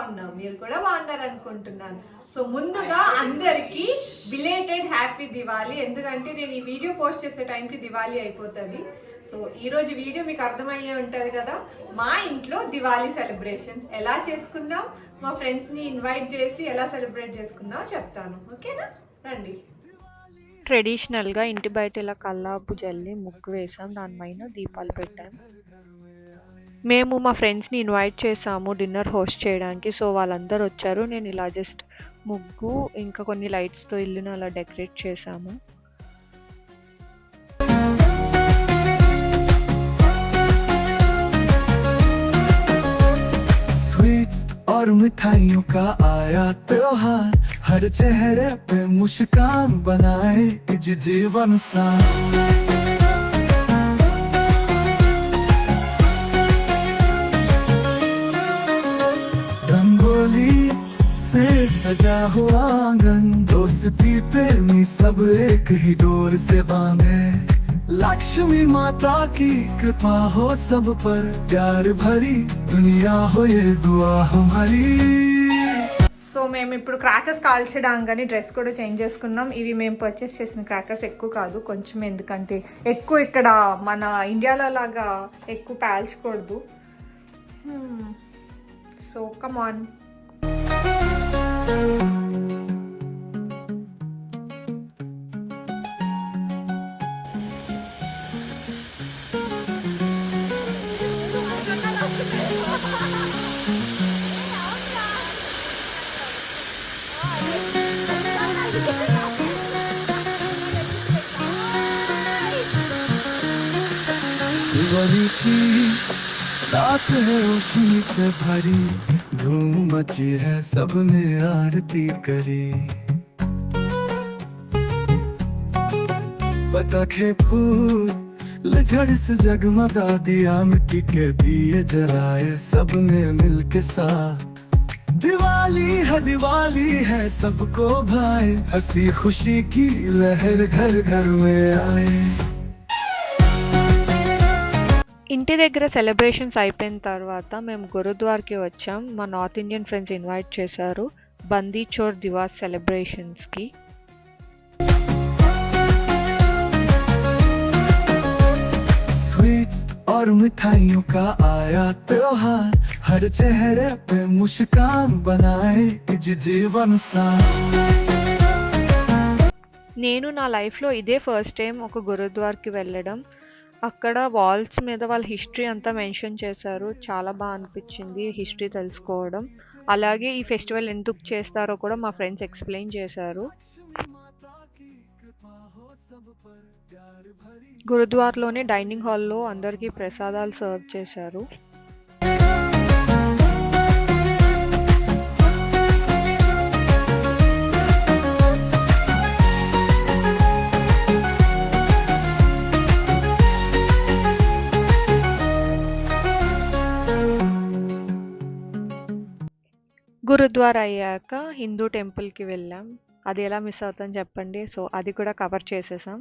బాగున్నాం, మీరు కూడా బాగున్నారు అనుకుంటున్నాను. సో ముందుగా అందరికి బిలేటెడ్ హ్యాపీ దివాళీ. ఎందుకంటే నేను ఈ వీడియో పోస్ట్ చేసే టైంకి దివాళీ అయిపోతుంది. సో ఈ రోజు వీడియో మీకు అర్థమయ్యే ఉంటుంది కదా, మా ఇంట్లో దివాళీ సెలబ్రేషన్స్ ఎలా చేసుకున్నాం, మా ఫ్రెండ్స్ని ఇన్వైట్ చేసి ఎలా సెలబ్రేట్ చేసుకున్నామో చెప్తాను. ఓకేనా, రండి. ట్రెడిషనల్గా ఇంటి బయట ఇలా కల్లాపు జల్లి ముగ్గు వేసాం, దానిపైన దీపాలు పెట్టాం. మేము మా ఫ్రెండ్స్ని ఇన్వైట్ చేసాము డిన్నర్ హోస్ట్ చేయడానికి. సో వాళ్ళందరూ వచ్చారు. నేను ఇలా జస్ట్ ముగ్గు ఇంకా కొన్ని లైట్స్తో ఇల్లుని అలా డెకరేట్ చేసాము. और मिठाइयों का आया त्योहार, हर चेहरे पे मुस्कान बनाए जीवन सा। रंगोली से सजा हुआ आंगन, दोस्ती प्रेमी सब एक ही डोर से बांधे। लक्ष्मी माता की कृपा हो सब पर, प्यार भरी दुनिया हो ये दुआ हमारी। సో మేము ఇప్పుడు క్రాకర్స్ కాల్చడానికి డ్రెస్ కూడా చేంజ్ చేసుకున్నాం. ఇవి మేము పర్చేస్ చేసిన క్రాకర్స్ ఎక్కువ కాదు, కొంచెం, ఎందుకంటే ఎక్కువ ఇక్కడ మన ఇండియాలో లాగా ఎక్కువ పేల్చకూడదు. So come on. दिवाली की रात है रोशनी से भरी, धूम मची है सबने आरती करी। पटाखे फूल झड़ से जगमगा दिया, मिट्टी के दिए जलाए सबने मिलके साथ। दिवाली है सबको भाए, हंसी खुशी की लहर घर घर में आए। ఇంటి దగ్గర సెలబ్రేషన్స్ అయిపోయిన తర్వాత మేము గురుద్వార్కి వచ్చాం. మా నార్త్ ఇండియన్ ఫ్రెండ్స్ ఇన్వైట్ చేశారు బందీ చోర్ దివాస్ సెలబ్రేషన్స్కి. स्वीट्स और मिठाइयों का आया त्योहार, हर चेहरे पे मुस्कान बनाए जीवन सा। నేను నా లైఫ్లో ఇదే ఫస్ట్ టైం ఒక గురుద్వార్కి వెళ్ళడం. అక్కడ వాల్స్ మీద వాళ్ళ హిస్టరీ అంతా మెన్షన్ చేశారు. చాలా బాగా అనిపించింది హిస్టరీ తెలుసుకోవడం. అలాగే ఈ ఫెస్టివల్ ఎందుకు చేస్తారో కూడా మా ఫ్రెండ్స్ ఎక్స్ప్లెయిన్ చేశారు. గురుద్వార్లోనే డైనింగ్ హాల్లో అందరికీ ప్రసాదాలు సర్వ్ చేశారు. గురుద్వారా అయ్యాక హిందూ టెంపుల్కి వెళ్ళాం. అది ఎలా మిస్ అవుతాం చెప్పండి. సో అది కూడా కవర్ చేసేసాం.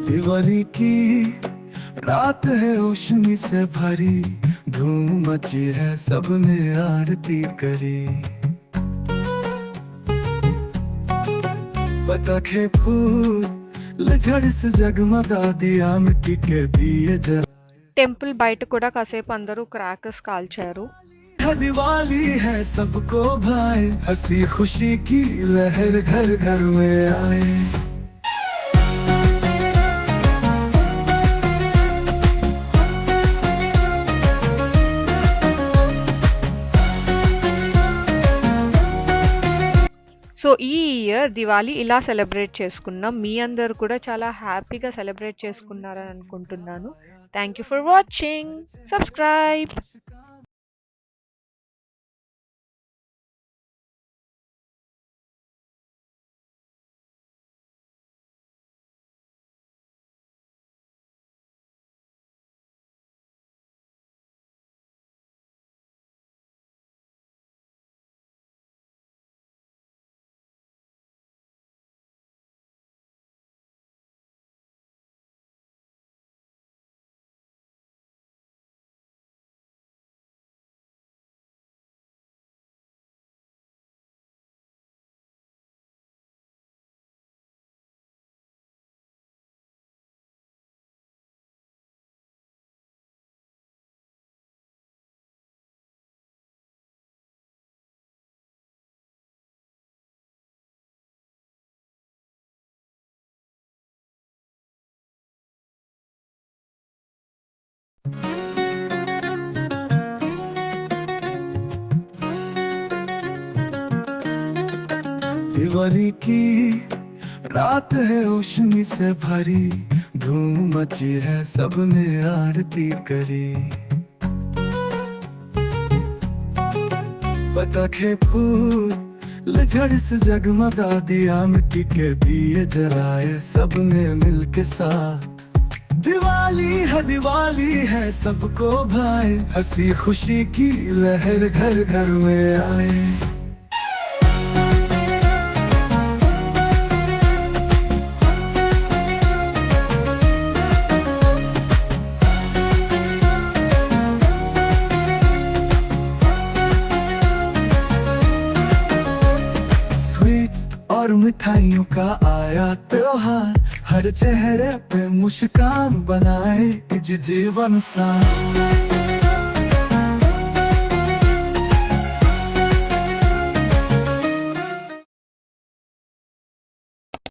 दिवाली की रात है रोशनी से भरी, धूम मची है सबने आरती करी। पटाखे फूल झड़ से जगमगा दिया, मिट्टी के दिए जलाए। టెంపుల్ బయట కూడా కాసేపు అందరూ క్రాకర్స్ కాల్చారు. दिवाली है सबको भाई, हंसी खुशी की लहर घर घर में आए। సో ఈ ఇయర్ దివాళీ ఇలా సెలబ్రేట్ చేసుకున్నాం. మీ అందరు కూడా చాలా హ్యాపీగా సెలబ్రేట్ చేసుకున్నారని అనుకుంటున్నాను. Thank you for watching. Subscribe. Diwali की रात है रोशनी से भरी, धूम मची है सबने आरती करी। पटाखे फूल झड़ से जगमगा दिया, मिट्टी के दिए जलाए सबने मिलके साथ। दिवाली है सबको भाए, हंसी खुशी की लहर घर घर में आए। स्वीट्स और मिठाइयों का आया त्योहार, हर चेहरे पे मुस्कान बनाए इस जीवन सा।